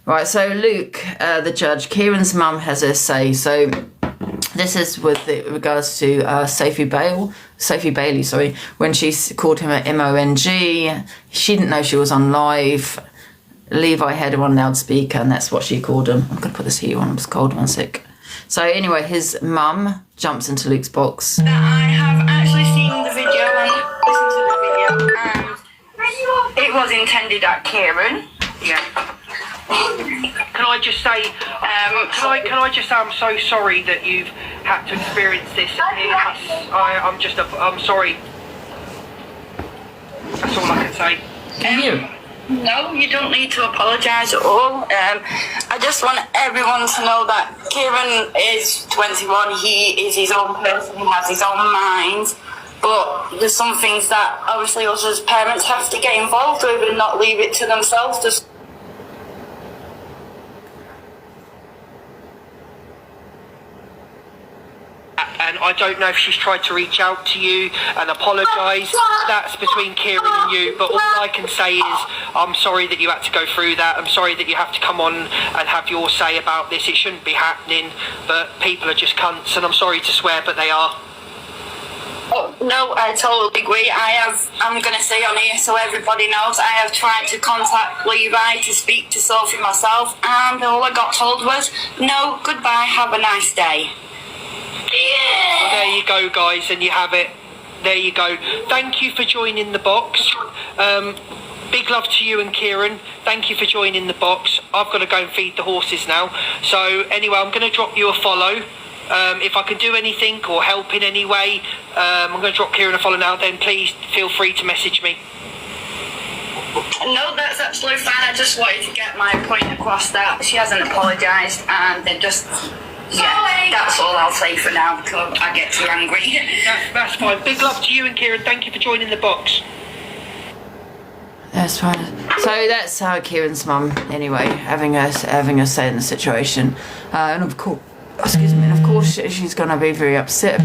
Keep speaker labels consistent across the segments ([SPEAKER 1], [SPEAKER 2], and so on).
[SPEAKER 1] Right, so Luke, the judge, Kieran's mum has her say. So this is with regards to Sophie Bailey, sorry, when she called him a MONG. She didn't know she was on live. Levi had her on loudspeaker, and that's what she called him. I'm going to put this here on, I'm just cold, one sec. So anyway, his mum jumps into Luke's box.
[SPEAKER 2] I have actually seen the video and listened to the video, and it was intended at Kieran. Yeah.
[SPEAKER 3] Can I just say, I'm so sorry that you've had to experience this. I'm sorry. That's all I can say.
[SPEAKER 2] No, you don't need to apologise at all. I just want everyone to know that Kieran is 21. He is his own person. He has his own mind. But there's some things that obviously us as parents have to get involved with and not leave it to themselves.
[SPEAKER 3] And I don't know if she's tried to reach out to you and apologise. That's between Kieran and you. But all I can say is I'm sorry that you had to go through that. I'm sorry that you have to come on and have your say about this. It shouldn't be happening. But people are just cunts. And I'm sorry to swear, but they are.
[SPEAKER 2] Oh, no, I totally agree. I'm going to say on here so everybody knows, I have tried to contact Levi to speak to Sophie myself. And all I got told was, no, goodbye, have a nice day.
[SPEAKER 3] Well, there you go, guys, and you have it. There you go. Thank you for joining the box. Big love to you and Kieran. Thank you for joining the box. I've got to go and feed the horses now. So anyway, I'm going to drop you a follow. If I can do anything or help in any way, I'm going to drop Kieran a follow now. Then please feel free to message me.
[SPEAKER 2] No, that's absolutely fine. I just wanted to get my point across that she hasn't apologised, and they're just... Yeah, that's all I'll say for now until I get too angry.
[SPEAKER 3] That's fine. Big love to you and Kieran. Thank you for joining the box.
[SPEAKER 1] That's fine. So that's how Kieran's mum, anyway, having a say in the situation, and of course, and of course she's gonna be very upset.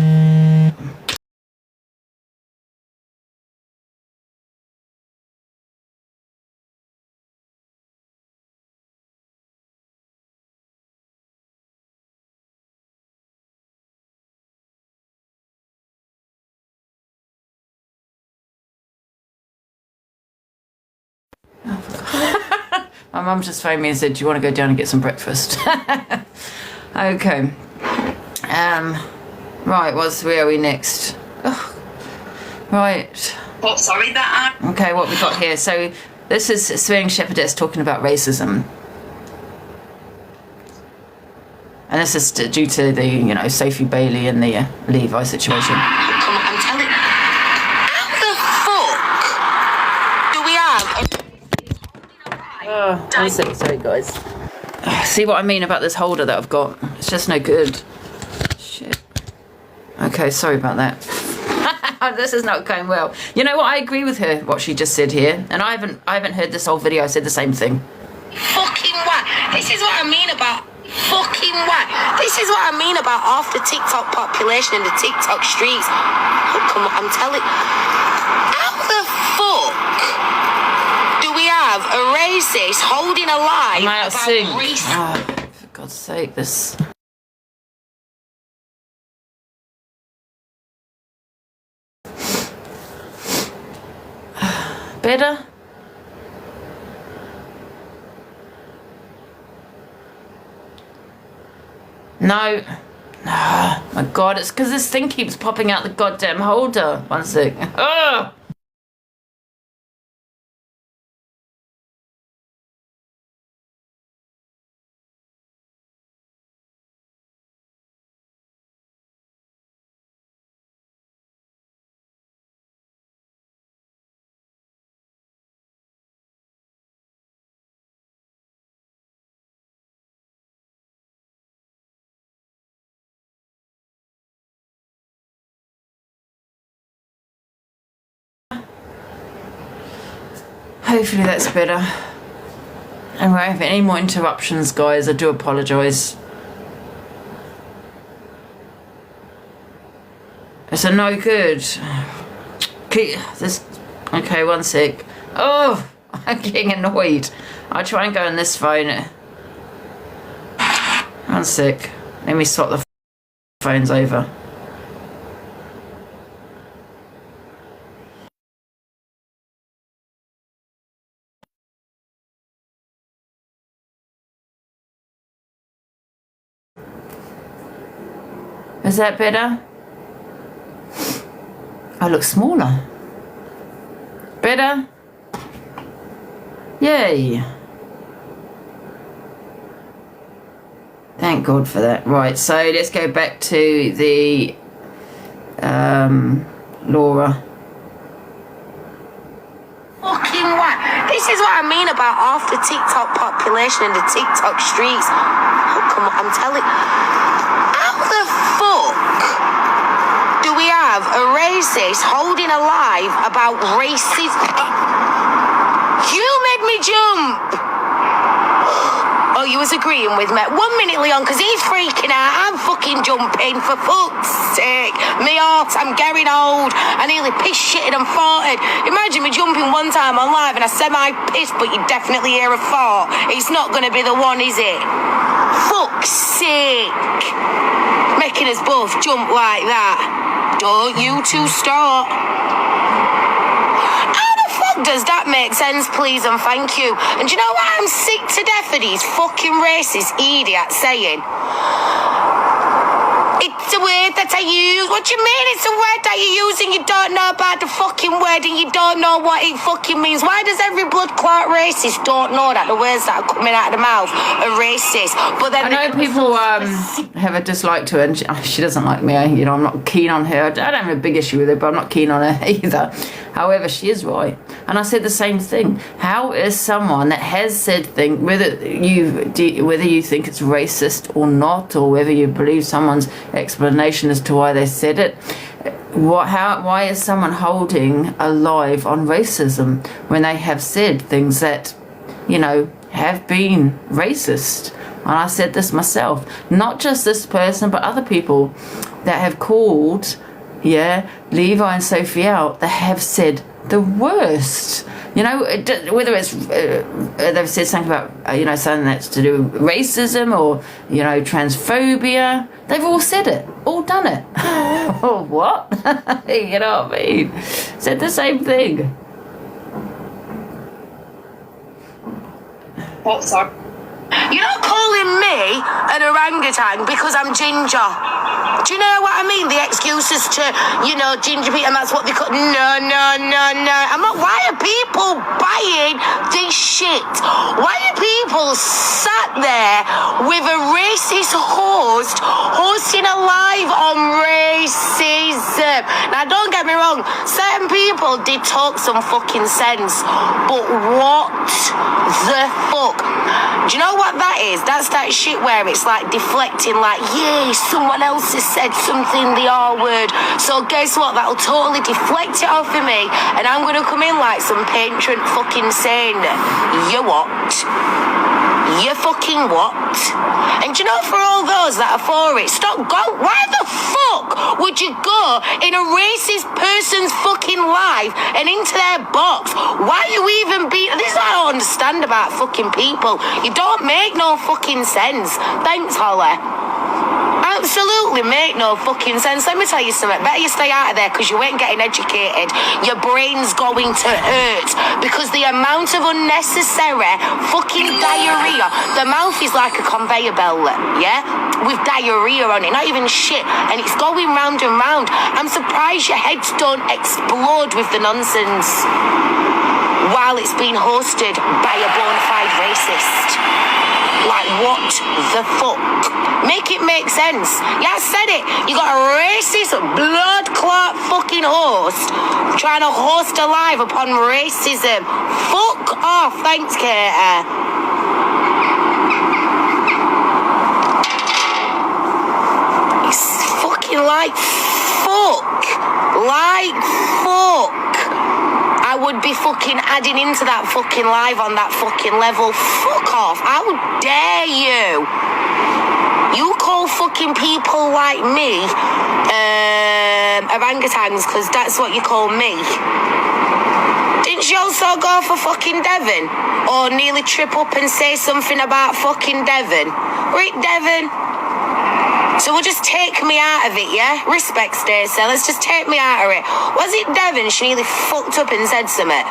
[SPEAKER 1] My mum just phoned me and said, do you want to go down and get some breakfast? Okay. Right, where are we next? Oh, right.
[SPEAKER 2] Oh, sorry, that...
[SPEAKER 1] Okay, what we got here. So this is Swearing Shepherdess talking about racism. And this is due to the, Sophie Bailey and the Levi situation.
[SPEAKER 2] Come on, I'm telling you. How the fuck do we have...
[SPEAKER 1] I'm so sorry, guys. See what I mean about this holder that I've got? It's just no good. Shit. Okay, sorry about that. This is not going well. You know what? I agree with her, what she just said here. And I haven't heard this whole video. I said the same thing.
[SPEAKER 2] Fucking what? This is what I mean about... Fucking what? This is what I mean about half the TikTok population in the TikTok streets. Oh, come on, I'm telling... How the fuck... we have a racist holding a lie about race.
[SPEAKER 1] Oh, for God's sake, this... Better? No. Oh, my God, it's because this thing keeps popping out the goddamn holder. One sec. Oh! Hopefully that's better. And we won't have any more interruptions, guys. I do apologise. It's a no good. Okay, one sec. Oh, I'm getting annoyed. I'll try and go on this phone. One sec. Let me swap the phones over. Is that better? I look smaller. Better? Yay. Thank God for that. Right, so let's go back to the Laura.
[SPEAKER 2] Fucking what? This is what I mean about half the TikTok population and the TikTok streets. Oh, come on, I'm telling. How the fuck do we have a racist holding alive about racism? You made me jump. Oh, you was agreeing with me. 1 minute, Leon, because he's freaking out. I'm fucking jumping, for fuck's sake. Me heart, I'm getting old. I nearly pissed, shitted and farted. Imagine me jumping one time on live and I semi-pissed, but you definitely hear a fart. It's not going to be the one, is it? Fuck's sake. Making us both jump like that. Don't you two start. Does that make sense, please and thank you? And do you know what I'm sick to death of these fucking racist idiots saying? It's a word that I use. What do you mean it's a word that you use and you don't know about the fucking word and you don't know what it fucking means? Why does every blood clot racist don't know that the words that are coming out of the mouth are racist? But then
[SPEAKER 1] I know people have a dislike to her, and she doesn't like me. You know, I'm not keen on her. I don't have a big issue with her, but I'm not keen on her either. However, she is right. And I said the same thing. How is someone that has said things, whether you think it's racist or not, or whether you believe someone's explanation as to why they said it, why is someone holding alive on racism when they have said things that, you know, have been racist? And I said this myself. Not just this person, but other people that have called, Levi and Sophie out, that have said the worst. You know, whether it's they've said something about something that's to do with racism or transphobia, they've all said it, all done it. Oh, what? You know what I mean? Said the same thing.
[SPEAKER 2] What, sorry? You're not calling me an orangutan because I'm ginger. Do you know what I mean? The excuses to, ginger people, and that's what they call. No. I'm not. Why are people buying this shit? Why are people sat there with a racist host hosting a live on racism? Now, don't get me wrong. Certain people did talk some fucking sense, but what the fuck? Do you know what that is? That's that shit where it's like deflecting, like, yay, someone else has said something, the R word. So guess what? That'll totally deflect it off of me, and I'm gonna come in like some patron fucking saying, you what? You fucking what? And do you know, for all those that are for it, stop, go. Why the fuck would you go in a racist person's fucking life and into their box? Why are you even this is what I don't understand about fucking people. You don't make no fucking sense. Thanks, Holly. Absolutely make no fucking sense. Let me tell you something. Better you stay out of there because you ain't getting educated. Your brain's going to hurt because the amount of unnecessary fucking diarrhea. The mouth is like a conveyor belt, with diarrhea on it. Not even shit. And it's going round and round. I'm surprised your heads don't explode with the nonsense while it's being hosted by a bona fide racist. Like, what the fuck? Make it make sense. Yeah, I said it. You got a racist blood clot fucking host trying to host a live upon racism. Fuck off. Thanks, Katie. It's fucking like fuck. Like fuck. I would be fucking adding into that fucking live on that fucking level. Fuck off. How dare you? You call fucking people like me orangutans because that's what you call me. Didn't she also go for fucking Devon? Or nearly trip up and say something about fucking Devon? Right, Devon? So we'll just take me out of it, yeah? Respect, Stacey. Let's just take me out of it. Was it Devon? She nearly fucked up and said something.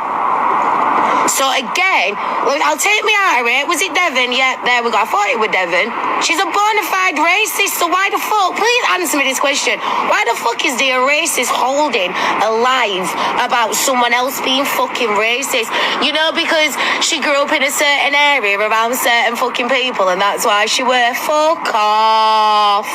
[SPEAKER 2] So again, look, I'll take me out of it. Was it Devon? Yeah, there we go. I thought it was Devon. She's a bona fide racist, so why the fuck? Please answer me this question. Why the fuck is there a racist holding a live about someone else being fucking racist? You know, because she grew up in a certain area around certain fucking people, and that's why she were fuck off.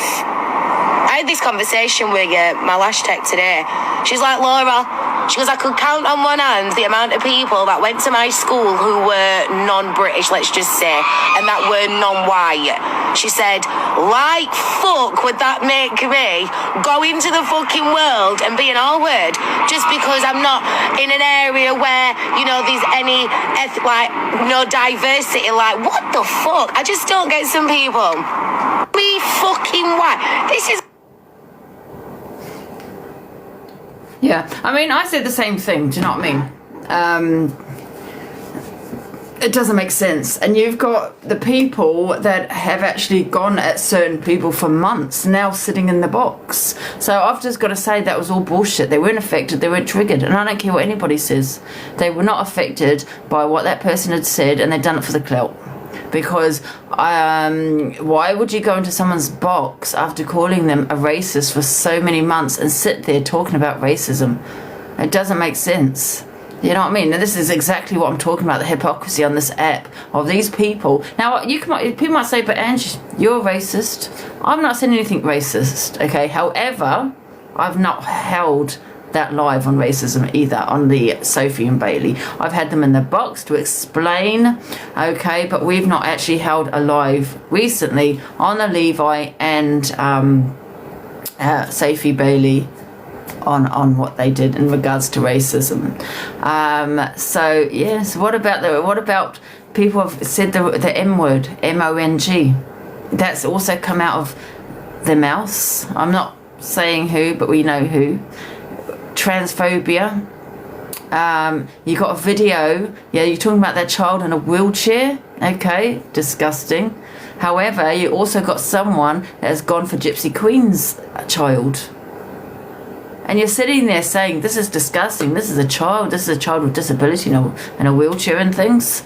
[SPEAKER 2] I had this conversation with my lash tech today. She's like, Laura, she goes, I could count on one hand the amount of people that went to my school who were non-British, let's just say, and that were non-white. She said, like fuck would that make me go into the fucking world and be an R-word just because I'm not in an area where, you know, there's any, no diversity. Like, what the fuck? I just don't get some people. Be fucking white. This is...
[SPEAKER 1] Yeah, I mean, I said the same thing, do you know what I mean? It doesn't make sense. And you've got the people that have actually gone at certain people for months now sitting in the box. So I've just got to say that was all bullshit. They weren't affected, they weren't triggered. And I don't care what anybody says. They were not affected by what that person had said, and they'd done it for the clout. Because why would you go into someone's box after calling them a racist for so many months and sit there talking about racism? It doesn't make sense. You know what I mean? And this is exactly what I'm talking about, the hypocrisy on this app of these people. Now, people might say, but Angie, you're racist. I'm not saying anything racist, okay? However, I've not held that live on racism either, on the Sophie and Bailey. I've had them in the box to explain, okay, but we've not actually held a live recently on the Levi and Sophie Bailey on what they did in regards to racism. So yes, what about people have said the M word, M-O-N-G? That's also come out of their mouths. I'm not saying who, but we know who. Transphobia. You got a video, yeah, you're talking about that child in a wheelchair, okay, disgusting. However, you also got someone that has gone for Gypsy Queen's child, and you're sitting there saying this is disgusting, this is a child with disability in a wheelchair and things.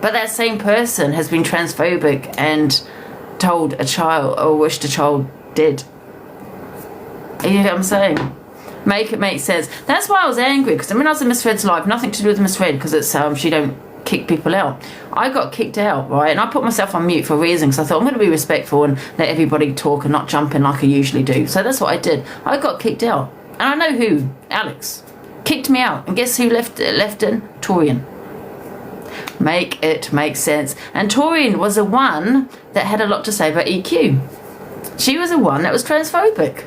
[SPEAKER 1] But that same person has been transphobic and told a child, or wished a child dead. You know what I'm saying? Make it make sense. That's why I was angry, because I was in Miss Fred's live, nothing to do with Miss Fred, because it's she don't kick people out. I got kicked out, right, and I put myself on mute for a reason, because I thought I'm going to be respectful and let everybody talk and not jump in like I usually do. So that's what I did. I got kicked out, and I know who. Alex kicked me out, and guess who left in? Torian. Make it make sense. And Torian was the one that had a lot to say about EQ. She was the one that was transphobic.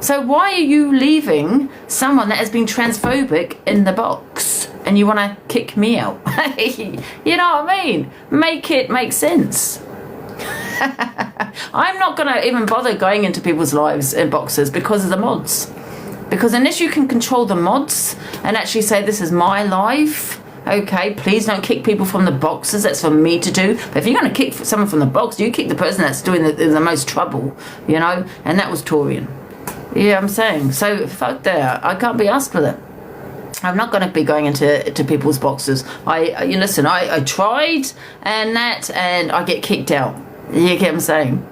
[SPEAKER 1] So why are you leaving someone that has been transphobic in the box and you want to kick me out? You know what I mean? Make it make sense. I'm not going to even bother going into people's lives in boxes because of the mods. Because unless you can control the mods and actually say this is my life, okay, please don't kick people from the boxes. That's for me to do. But if you're going to kick someone from the box, you kick the person that's doing the most trouble, you know? And that was Torian. Yeah, I'm saying. So, fuck that. I can't be asked with it. I'm not going to be going into people's boxes. Listen, I tried and I get kicked out. You get what I'm saying?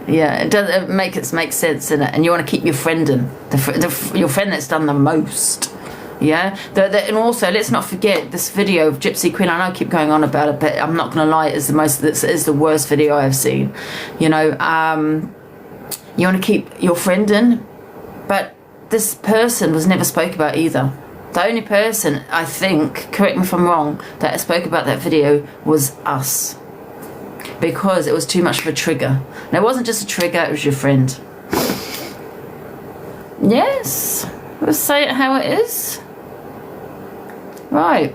[SPEAKER 1] Yeah, it doesn't make sense in it. And you want to keep your friend in. Your friend that's done the most. Yeah? And also, let's not forget this video of Gypsy Queen. I know I keep going on about it, but I'm not going to lie. This is the worst video I've seen. You know, you want to keep your friend in. But this person was never spoke about either. The only person, I think, correct me if I'm wrong, that spoke about that video was us. Because it was too much of a trigger. And it wasn't just a trigger, it was your friend. Yes. Let's say it how it is. Right.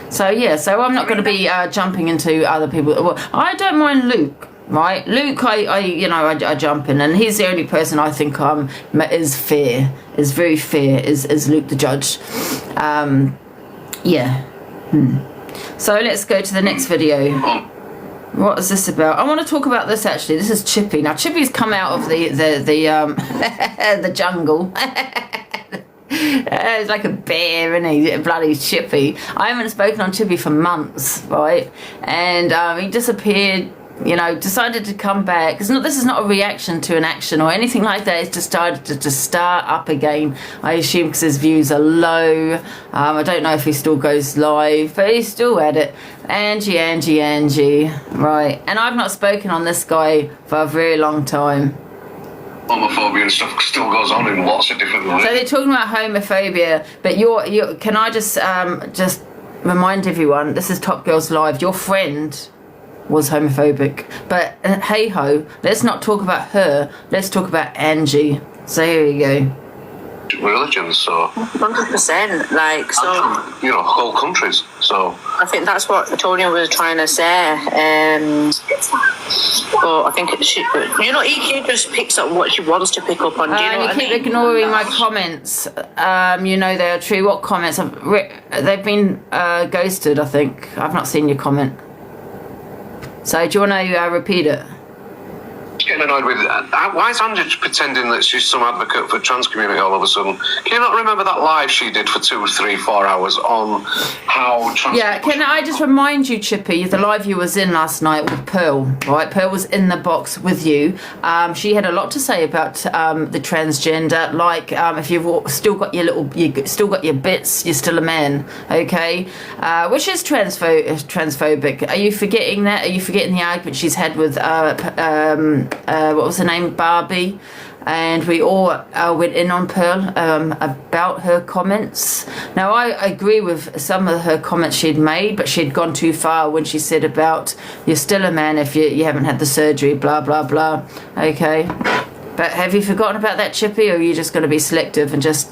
[SPEAKER 1] So, yeah, so I'm not going to be jumping into other people. Well, I don't mind Luke. Right, Luke, I jump in, and he's the only person I think is fair, is very fair, is Luke the judge. Yeah. So let's go to the next video. What is this about? I want to talk about this actually. This is Chippy. Now Chippy's come out of the the jungle. It's like a bear, isn't he? Bloody Chippy. I haven't spoken on Chippy for months, right? And he disappeared. You know, decided to come back. This is not a reaction to an action or anything like that. It's decided to start up again. I assume because his views are low. I don't know if he still goes live, but he's still at it. Angie, right? And I've not spoken on this guy for a very long time.
[SPEAKER 4] Homophobia and stuff still goes on in lots of different ways.
[SPEAKER 1] So they're talking about homophobia, but you're. Can I just remind everyone? This is Top Girls Live. Your friend was homophobic, but hey ho, let's not talk about her, let's talk about Angie. So here we go.
[SPEAKER 4] Religions, so
[SPEAKER 2] 100%, like, so
[SPEAKER 4] you know, whole countries. So
[SPEAKER 2] I think that's what Tonya was trying to say. But I think she, you know, he just picks up what she wants to pick up on. Do you know
[SPEAKER 1] you
[SPEAKER 2] what
[SPEAKER 1] keep
[SPEAKER 2] I mean?
[SPEAKER 1] ignoring my comments. You know they are true. What comments? They've been ghosted. I think I've not seen your comment. So do you want to repeat it?
[SPEAKER 4] getting annoyed with why is Angie pretending that she's some advocate for trans community all of a sudden? Can you not remember that live she did for 2, 3, 4 hours on how trans?
[SPEAKER 1] Yeah, can I just remind you, Chippy, the live you was in last night with Pearl, right? Pearl was in the box with you. She had a lot to say about the transgender, like if you've still got you still got your bits, you're still a man, okay? Which is transphobic. Are you forgetting that? Are you forgetting the argument she's had with what was her name, Barbie? And we all went in on Pearl about her comments. Now, I agree with some of her comments she'd made, but she'd gone too far when she said about you're still a man if you haven't had the surgery, blah, blah, blah. Okay? But have you forgotten about that, Chippy, or are you just going to be selective and just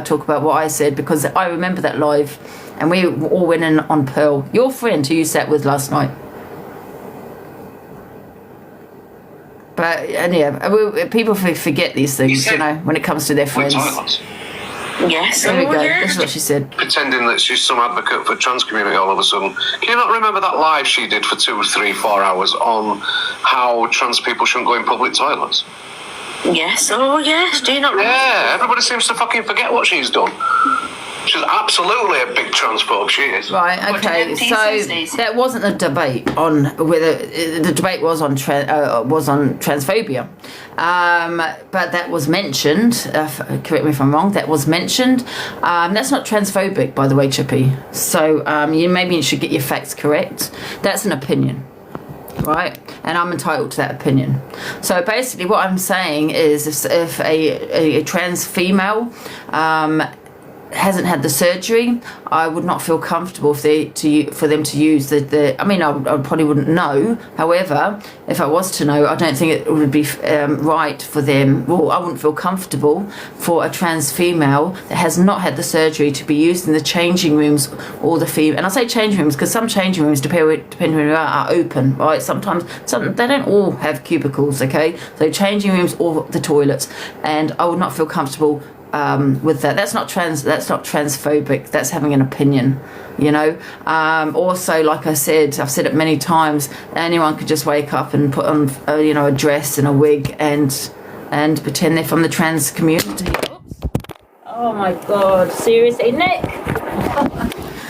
[SPEAKER 1] talk about what I said? Because I remember that live, and we all went in on Pearl, your friend who you sat with last night. But, and yeah, people forget these things, you know, when it comes to their friends.
[SPEAKER 2] Yes.
[SPEAKER 1] There we go. This is what she said.
[SPEAKER 4] Pretending that she's some advocate for trans community all of a sudden. Can you not remember that live she did for 2, 3, 4 hours on how trans people shouldn't go in public toilets?
[SPEAKER 2] Yes. Oh, yes. Do you not remember?
[SPEAKER 4] Yeah, everybody seems to fucking forget what she's done. She's absolutely a big transphobe, she is.
[SPEAKER 1] Right, okay, so that wasn't a debate on whether the debate was on transphobia, but that was mentioned. Correct me if I'm wrong. That was mentioned. That's not transphobic, by the way, Chippy. So maybe you should get your facts correct. That's an opinion. Right, and I'm entitled to that opinion. So basically, what I'm saying is, if a trans female hasn't had the surgery, I would not feel comfortable for them to use the I mean, I probably wouldn't know. However, if I was to know, I don't think it would be right for them. Well, I wouldn't feel comfortable for a trans female that has not had the surgery to be used in the changing rooms or the female. And I say changing rooms because some changing rooms, depending where you are open, right? Sometimes they don't all have cubicles, okay? So changing rooms or the toilets, and I would not feel comfortable with that. That's not transphobic. That's having an opinion, you know. Also, like I said, I've said it many times, anyone could just wake up and put on a dress and a wig and pretend they're from the trans community. Oops. Oh my god, seriously, Nick.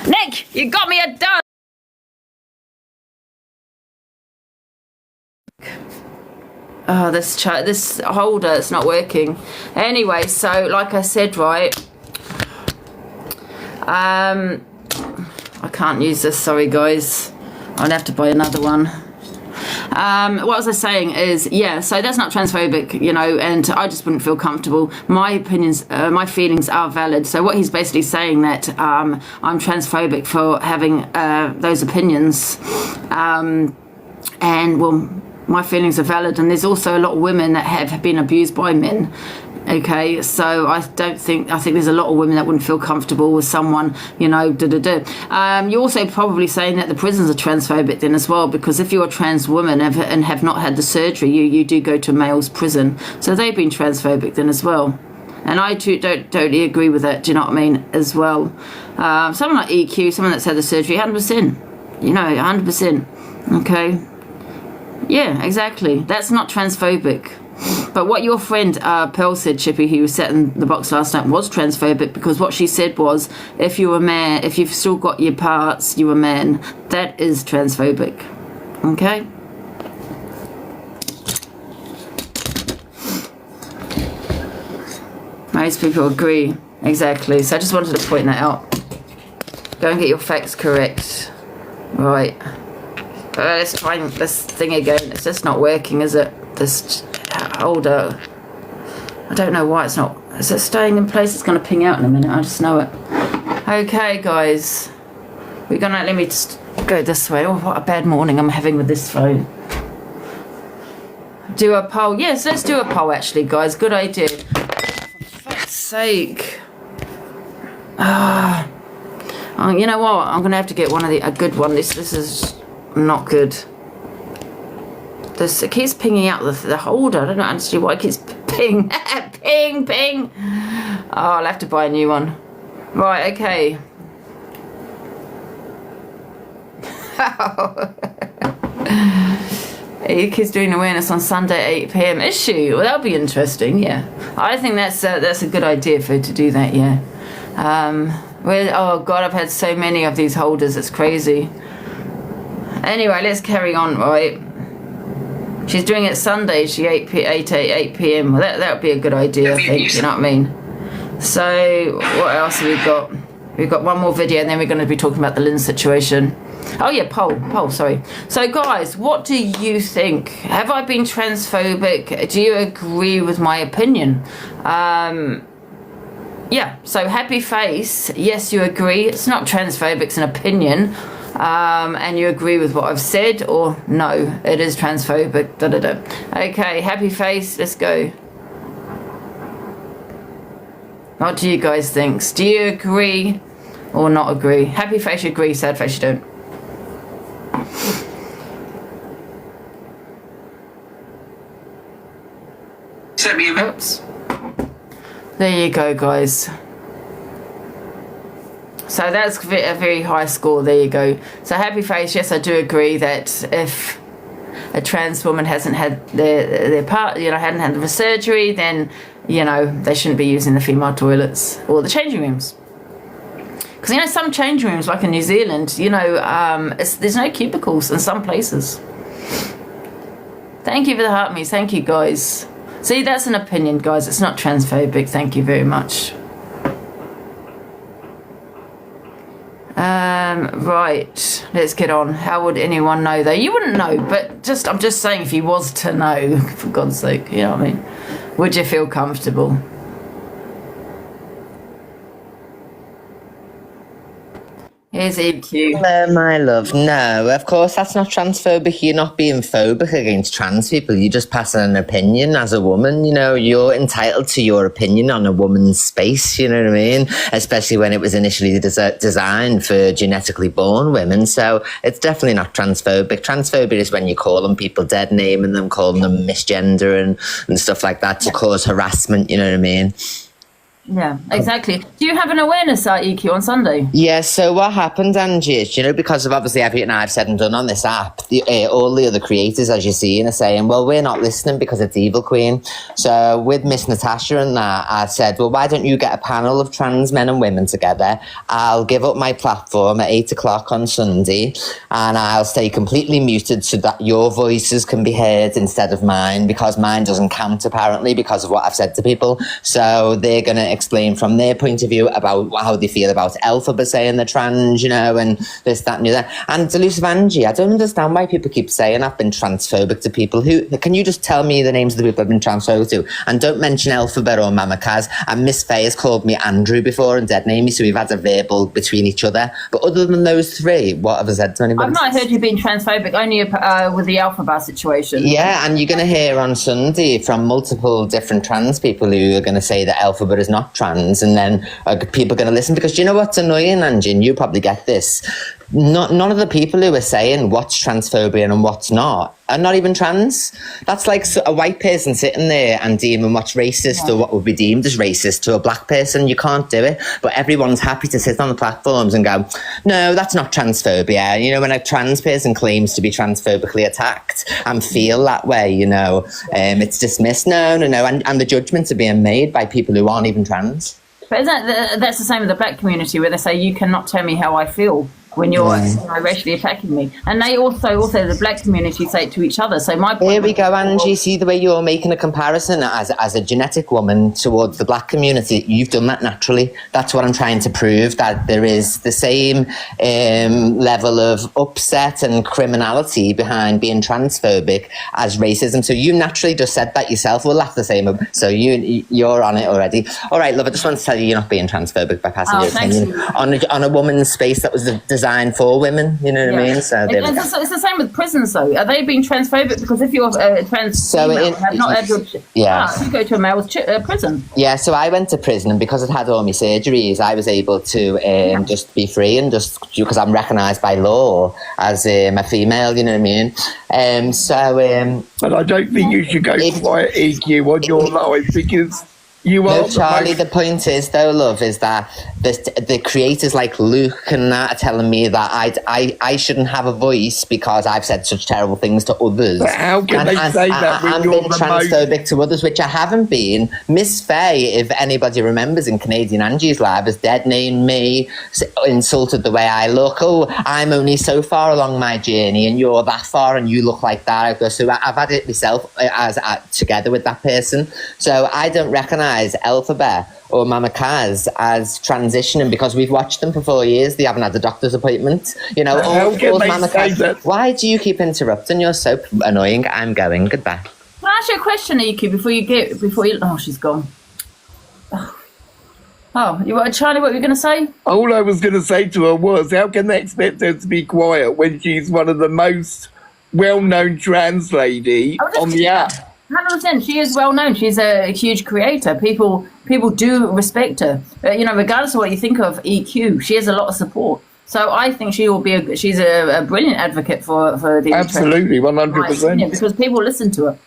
[SPEAKER 1] Nick, you got me a done. Oh, this holder, it's not working. Anyway, so like I said, right, I can't use this, sorry guys. I'll have to buy another one. What was I saying is, yeah, so that's not transphobic, you know, and I just wouldn't feel comfortable. My opinions, my feelings are valid. So what he's basically saying that I'm transphobic for having those opinions, and well, my feelings are valid, and there's also a lot of women that have been abused by men. Okay, so I think there's a lot of women that wouldn't feel comfortable with someone, you know, You're also probably saying that the prisons are transphobic then as well, because if you're a trans woman and have not had the surgery, you do go to male's prison. So they've been transphobic then as well. And I too don't totally agree with that, do you know what I mean, as well. Someone like EQ, someone that's had the surgery, 100%. You know, 100%. Okay? Yeah, exactly. That's not transphobic. But what your friend Pearl said, Chippy, who was sat in the box last night, was transphobic, because what she said was, if you're a man, if you've still got your parts, you're a man. That is transphobic. Okay? Most people agree. Exactly. So I just wanted to point that out. Go and get your facts correct. Right. Let's try this thing again. It's just not working, is it? This holder. I don't know why it's not. Is it staying in place? It's going to ping out in a minute. I just know it. Okay, guys. We're going to... Let me just go this way. Oh, what a bad morning I'm having with this phone. Do a poll. Yes, let's do a poll, actually, guys. Good idea. For fuck's sake. You know what? I'm going to have to get a good one. This is not good. It keeps pinging out the holder. I don't know actually why it keeps ping. ping. Oh, I'll have to buy a new one. Right, okay. Yuki's doing awareness on Sunday 8 p.m. Is she? Well, that'll be interesting, yeah. I think that's a good idea for her to do that, yeah. Oh, God, I've had so many of these holders. It's crazy. Anyway, let's carry on, right? She's doing it Sunday. She 8 p.m. Well, that would be a good idea, I think. You know what I mean? So, what else have we got? We've got one more video, and then we're going to be talking about the Lynn situation. Oh, yeah, poll, sorry. So, guys, what do you think? Have I been transphobic? Do you agree with my opinion? Yeah, so happy face. Yes, you agree. It's not transphobic, it's an opinion. And you agree with what I've said, or no, it is transphobic, Okay, happy face, let's go. What do you guys think? Do you agree or not agree? Happy face you agree, sad face you don't. Oops. There you go, guys. So that's a very high score. There you go. So happy face. Yes, I do agree that if a trans woman hasn't had their part, hadn't had the surgery, then they shouldn't be using the female toilets or the changing rooms. Because some changing rooms, like in New Zealand, there's no cubicles in some places. Thank you for the heart me's. Thank you, guys. See, that's an opinion, guys. It's not transphobic. Thank you very much. Right, let's get on. How would anyone know though? You wouldn't know, but I'm just saying, if you was to know, for God's sake, you know what I mean? Would you feel comfortable? Here's EQ.
[SPEAKER 5] No, my love. No, of course that's not transphobic. You're not being phobic against trans people. You're just passing an opinion as a woman. You're entitled to your opinion on a woman's space. You know what I mean? Especially when it was initially designed for genetically born women. So it's definitely not transphobic. Transphobic is when you're calling people dead, naming them, calling them misgender and stuff like that to cause harassment. You know what I mean?
[SPEAKER 1] Yeah, exactly. Do you have an awareness at EQ on Sunday?
[SPEAKER 5] Yeah, so what happened, Angie, is, because of obviously everything I've said and done on this app, all the other creators, as you're seeing, are saying, well, we're not listening because it's Evil Queen. So with Miss Natasha and that, I said, well, why don't you get a panel of trans men and women together? I'll give up my platform at 8 o'clock on Sunday, and I'll stay completely muted so that your voices can be heard instead of mine, because mine doesn't count, apparently, because of what I've said to people. So they're going to explain from their point of view about how they feel about Alphabet saying they're trans, and this, that, and the other. And Delusive Angie, I don't understand why people keep saying I've been transphobic to people. Can you just tell me the names of the people I've been transphobic to? And don't mention Alphabet or Mama Kaz. And Miss Faye has called me Andrew before and dead named me, so we've had a verbal between each other. But other than those three, what have I said to anybody?
[SPEAKER 1] I've not heard you being transphobic, only with the Alphabet situation.
[SPEAKER 5] Yeah, and you're going to hear on Sunday from multiple different trans people who are going to say that Alphabet is not trans, and then people are going to listen, because do you know what's annoying, Angie, and you probably get this? none of the people who are saying what's transphobia and what's not are not even trans. That's like a white person sitting there and deeming what's racist or what would be deemed as racist to a black person. You can't do it. But everyone's happy to sit on the platforms and go, no, that's not transphobia. You know, when a trans person claims to be transphobically attacked and feel that way, you know, it's dismissed. No. And the judgments are being made by people who aren't even trans.
[SPEAKER 6] But that's the same with the black community, where they say, you cannot tell me how I feel when you're racially attacking me. And they also the black community say it to each other. So my point,
[SPEAKER 5] here we go, Angie. See the way you're making a comparison as a genetic woman towards the black community. You've done that naturally. That's what I'm trying to prove, that there is the same level of upset and criminality behind being transphobic as racism. So you naturally just said that yourself. We'll laugh the same. So you're on it already. All right, love, I just want to tell you, you're not being transphobic by passing your opinion on a woman's space that was designed for women, you know what I mean? So
[SPEAKER 6] it's the same with prisons, though. Are they being transphobic? Because if you're trans female, have not had your you go to a male's prison.
[SPEAKER 5] Yeah, so I went to prison, and because I'd had all my surgeries, I was able to just be free, and just because I'm recognised by law as a female, you know what I mean?
[SPEAKER 7] But I don't think you should go quiet EQ on your life, because you are.
[SPEAKER 5] No, Charlie, the point is, though, love, is that the creators like Luke and that are telling me that I shouldn't have a voice because I've said such terrible things to others.
[SPEAKER 7] But how can they say that when
[SPEAKER 5] I'm
[SPEAKER 7] you're
[SPEAKER 5] being transphobic to others, which I haven't been. Miss Faye, if anybody remembers in Canadian Angie's live, has dead named me, insulted the way I look. Oh, I'm only so far along my journey and you're that far and you look like that. So I've had it myself together with that person. So I don't recognise Elphaba or Mama Kaz as transitioning because we've watched them for 4 years. They haven't had a doctor's appointment. You know, all Mama Kaz. Why do you keep interrupting? You're so annoying. I'm going. Goodbye.
[SPEAKER 6] Can I ask you a question, EQ, before you? Oh, she's gone. Oh, Charlie, what were you going to say?
[SPEAKER 7] All I was going to say to her was, how can they expect her to be quiet when she's one of the most well-known trans lady on the app?
[SPEAKER 6] 100%. She is well known. She's a huge creator. People do respect her. You know, regardless of what you think of EQ, she has a lot of support. So I think she will be. She's a brilliant advocate for the
[SPEAKER 7] absolutely 100%,
[SPEAKER 6] because people listen to her.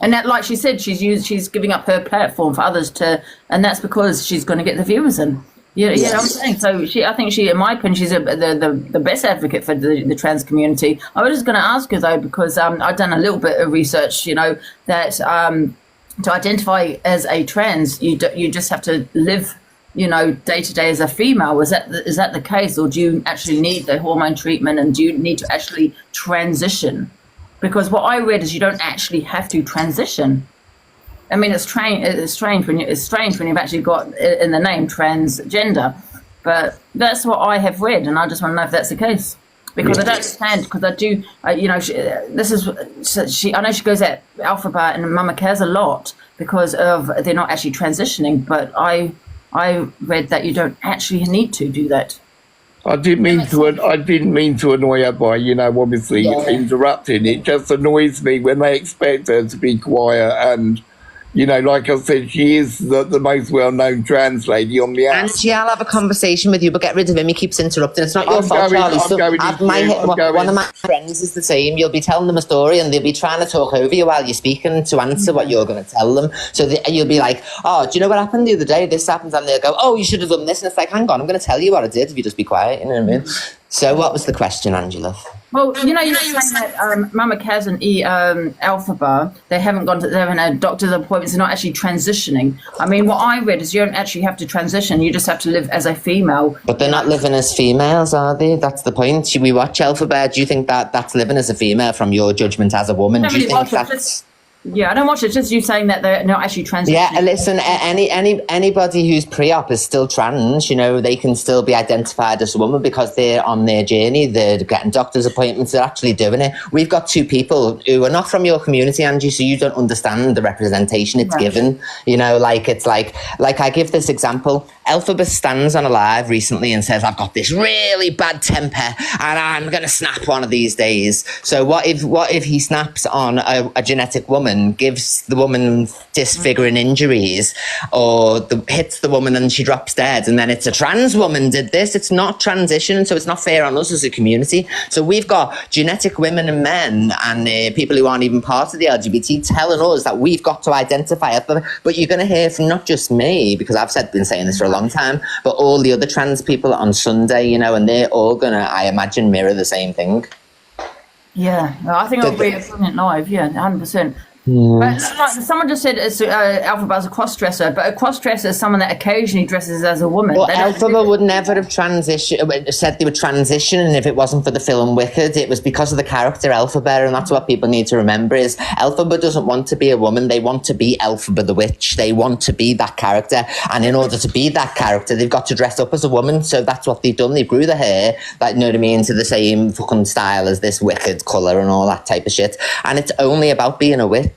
[SPEAKER 6] And that, like she said, she's giving up her platform for others to, and that's because she's going to get the viewers in. You know what I'm saying? So I think she, in my opinion, she's the best advocate for the trans community. I was just going to ask her, though, because I've done a little bit of research, you know, that to identify as a trans, you just have to live, you know, day to day as a female. Is that the case, or do you actually need the hormone treatment, and do you need to actually transition? Because what I read is you don't actually have to transition. I mean, it's strange when you've actually got in the name transgender, but that's what I have read, and I just want to know if that's the case, because I don't understand. Because I do, you know, I know she goes at Elphaba and Mama Kaz a lot because of they're not actually transitioning, but I read that you don't actually need to do that.
[SPEAKER 7] I didn't mean to annoy her by, you know, obviously interrupting. It just annoys me when they expect her to be quiet and. You know, like I said, she is the most well-known trans lady on the app.
[SPEAKER 5] Angie, I'll have a conversation with you, but get rid of him. He keeps interrupting. It's not your fault, Charlie. One of my friends is the same. You'll be telling them a story and they'll be trying to talk over you while you're speaking to answer what you're going to tell them. So you'll be like, oh, do you know what happened the other day? This happened. And they'll go, oh, you should have done this. And it's like, hang on, I'm going to tell you what I did if you just be quiet. You know what I mean? So what was the question, Angela?
[SPEAKER 6] Well, you know, you're saying that Mama Kaz and Elphaba, they haven't had doctor's appointments. They're not actually transitioning. I mean, what I read is you don't actually have to transition. You just have to live as a female.
[SPEAKER 5] But they're not living as females, are they? That's the point. We watch Elphaba. Do you think that's living as a female from your judgment as a woman? Do you think that's...
[SPEAKER 6] Yeah, I don't watch it. Just you saying that they're not actually transitioning.
[SPEAKER 5] Yeah, listen, anybody who's pre-op is still trans. You know, they can still be identified as a woman because they're on their journey. They're getting doctor's appointments. They're actually doing it. We've got two people who are not from your community, Angie, so you don't understand the representation it's given. You know, like it's like I give this example. Elphaba stands on a live recently and says, I've got this really bad temper and I'm going to snap one of these days. So what if he snaps on a genetic woman, gives the woman disfiguring injuries, or hits the woman and she drops dead, and then it's a trans woman did this? It's not transition, so it's not fair on us as a community. So we've got genetic women and men and people who aren't even part of the LGBT telling us that we've got to identify it. But you're going to hear from not just me, because I've been saying this for a long time, but all the other trans people on Sunday, you know, and they're all going to, I imagine, mirror the same thing.
[SPEAKER 6] Yeah, I think I'll be a brilliant live. Yeah, 100%. But like someone just said, Elphaba's a cross-dresser, but a cross-dresser is someone that occasionally dresses as a woman.
[SPEAKER 5] Well, Elphaba would never have said they were transitioning if it wasn't for the film Wicked. It was because of the character Elphaba, and that's what people need to remember is Elphaba doesn't want to be a woman. They want to be Elphaba the witch. They want to be that character, and in order to be that character, they've got to dress up as a woman. So that's what they've done. They grew the hair, like, you know what I mean, to the same fucking style as this Wicked colour and all that type of shit. And it's only about being a witch.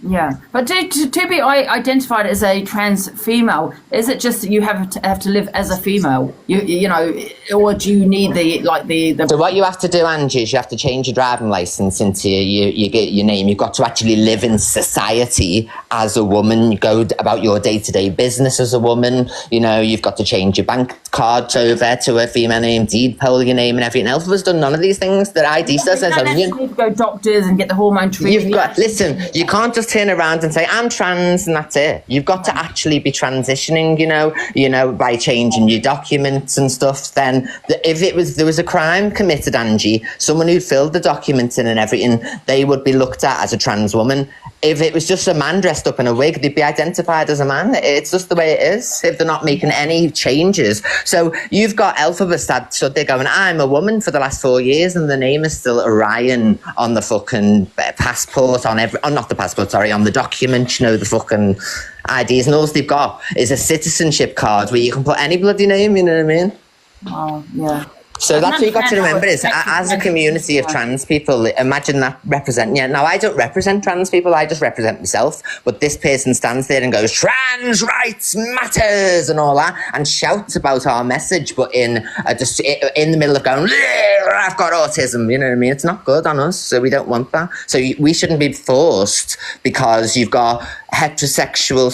[SPEAKER 6] Yeah, but to be identified as a trans female, is it just that you have to live as a female? You know, or do you need the
[SPEAKER 5] So what you have to do, Angie, is you have to change your driving license into you get your name. You've got to actually live in society as a woman. You go about your day-to-day business as a woman. You know, you've got to change your bank cards over to a female name, deed poll your name, and everything else. Has done none of these things. Their ID says
[SPEAKER 6] you need to go doctors and get the hormone treatment.
[SPEAKER 5] Listen, you can't just turn around and say I'm trans and that's it. You've got to actually be transitioning, you know, by changing your documents and stuff. Then if there was a crime committed, Angie, someone who filled the documents in and everything, they would be looked at as a trans woman. If it was just a man dressed up in a wig, they'd be identified as a man. It's just the way it is if they're not making any changes. So you've got Elphaba stood there going, I'm a woman for the last 4 years, and the name is still Orion on the fucking passport, on not the passport, sorry, on the document, you know, the fucking IDs, and all they've got is a citizenship card where you can put any bloody name, you know what I mean?
[SPEAKER 6] Oh, yeah.
[SPEAKER 5] So that's what you've got to remember is, as a community of trans people, imagine that representing you. Now, I don't represent trans people, I just represent myself, but this person stands there and goes, trans rights matters, and all that, and shouts about our message, but in the middle of going, I've got autism, you know what I mean? It's not good on us, so we don't want that. So we shouldn't be forced because you've got heterosexual,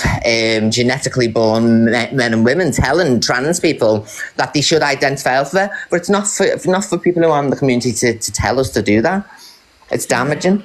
[SPEAKER 5] genetically born men and women telling trans people that they should identify Alpha, but it's not for people who are in the community to tell us to do that. It's damaging.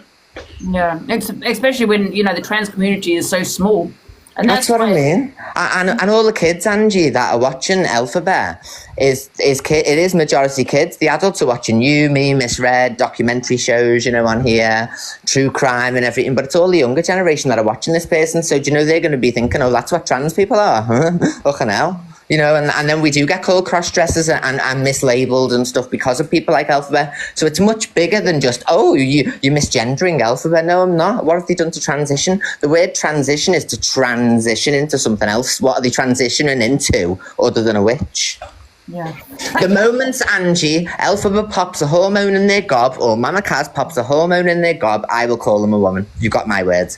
[SPEAKER 6] Yeah, especially when, you know, the trans community is so small. And
[SPEAKER 5] that's what I mean. And all the kids, Angie, that are watching Elphaba, it is majority kids. The adults are watching you, me, Miss Red, documentary shows, you know, on here, true crime and everything. But it's all the younger generation that are watching this person. So, do you know, they're going to be thinking, oh, that's what trans people are. Huh? Fucking hell. You know, and then we do get called cross-dressers and mislabeled and stuff because of people like Elphaba. So it's much bigger than just, oh, you're misgendering Elphaba. No, I'm not. What have they done to transition? The word transition is to transition into something else. What are they transitioning into other than a witch?
[SPEAKER 6] Yeah.
[SPEAKER 5] The moment, Angie, Elphaba pops a hormone in their gob, or Mama Kaz pops a hormone in their gob, I will call them a woman. You got my word.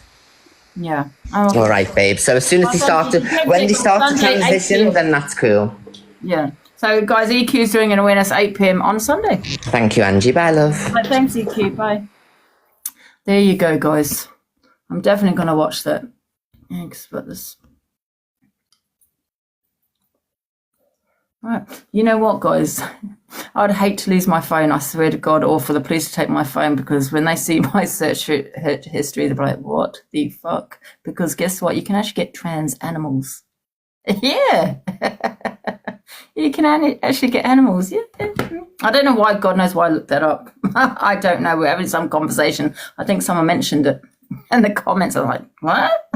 [SPEAKER 6] Yeah.
[SPEAKER 5] All right, babe. So as soon as when they start to transition, then that's cool.
[SPEAKER 6] Yeah. So, guys, EQ's doing an awareness 8 p.m. on Sunday.
[SPEAKER 5] Thank you, Angie. Bye, love.
[SPEAKER 6] Thanks, EQ. Bye. There you go, guys. I'm definitely going to watch that. Thanks for this. Right. You know what, guys? I'd hate to lose my phone, I swear to God, or for the police to take my phone, because when they see my search history, they'll be like, what the fuck? Because guess what? You can actually get trans animals. Yeah. You can actually get animals. Yeah. I don't know why, God knows why I looked that up. I don't know. We're having some conversation. I think someone mentioned it in the comments. I'm like, what?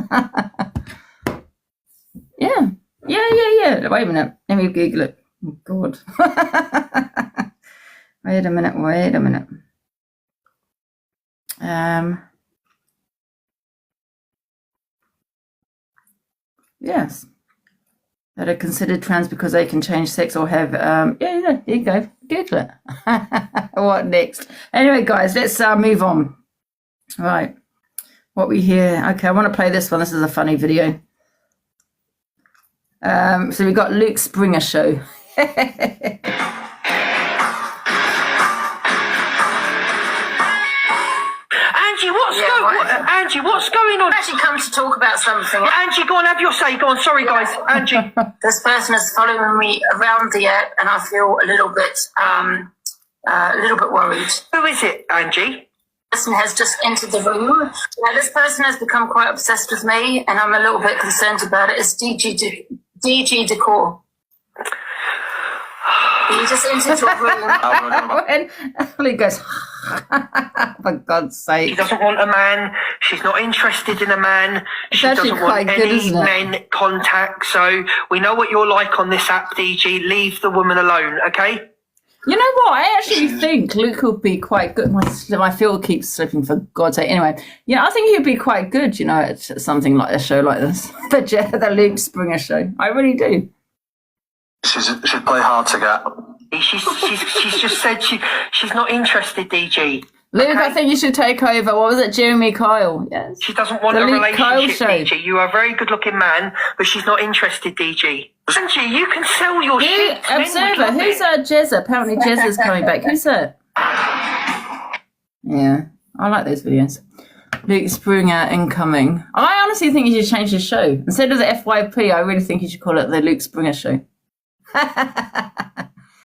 [SPEAKER 6] Yeah. Yeah. Wait a minute. Let me Google it. Oh, God. Wait a minute. Yes. That are considered trans because they can change sex or have, there you go. Google it. What next? Anyway, guys, let's move on. Right. What we hear. Okay, I want to play this one. This is a funny video. So we got Luke Springer show.
[SPEAKER 3] Angie, what's going on?
[SPEAKER 2] I've actually come to talk about something.
[SPEAKER 3] Angie, go on, have your say. Go on, sorry guys. Angie.
[SPEAKER 2] This person is following me around the app, and I feel a little bit worried.
[SPEAKER 3] Who is it, Angie?
[SPEAKER 2] This person has just entered the room. Now, this person has become quite obsessed with me, and I'm a little bit concerned about it. It's DG Decor. He just entered your room.
[SPEAKER 6] And Ellie goes, for God's sake.
[SPEAKER 3] She doesn't want a man. She's not interested in a man. She
[SPEAKER 6] actually
[SPEAKER 3] doesn't want
[SPEAKER 6] quite good,
[SPEAKER 3] any
[SPEAKER 6] isn't it?
[SPEAKER 3] men contact. So we know what you're like on this app, DG. Leave the woman alone, okay?
[SPEAKER 6] You know what? I actually think Luke would be quite good. My field keeps slipping, for God's sake. Anyway, I think he'd be quite good, at something like a show like this. The Luke Springer show. I really do.
[SPEAKER 4] She'd play hard to get.
[SPEAKER 3] She's just said she's not interested, DG.
[SPEAKER 6] Luke,
[SPEAKER 3] Okay.
[SPEAKER 6] I think you should take over. What was it? Jeremy Kyle. Yes.
[SPEAKER 3] She doesn't want
[SPEAKER 6] The
[SPEAKER 3] a
[SPEAKER 6] Luke Kyle
[SPEAKER 3] relationship,
[SPEAKER 6] show.
[SPEAKER 3] DG. You are a very good-looking man, but she's not interested, DG. Angie, you can sell your shit. Men would
[SPEAKER 6] Observer.
[SPEAKER 3] love
[SPEAKER 6] Who's
[SPEAKER 3] it.
[SPEAKER 6] Jezza? Apparently Jezza's coming back. Who's that? Yeah, I like those videos. Luke Springer incoming. I honestly think you should change the show. Instead of the FYP, I really think you should call it the Luke Springer show.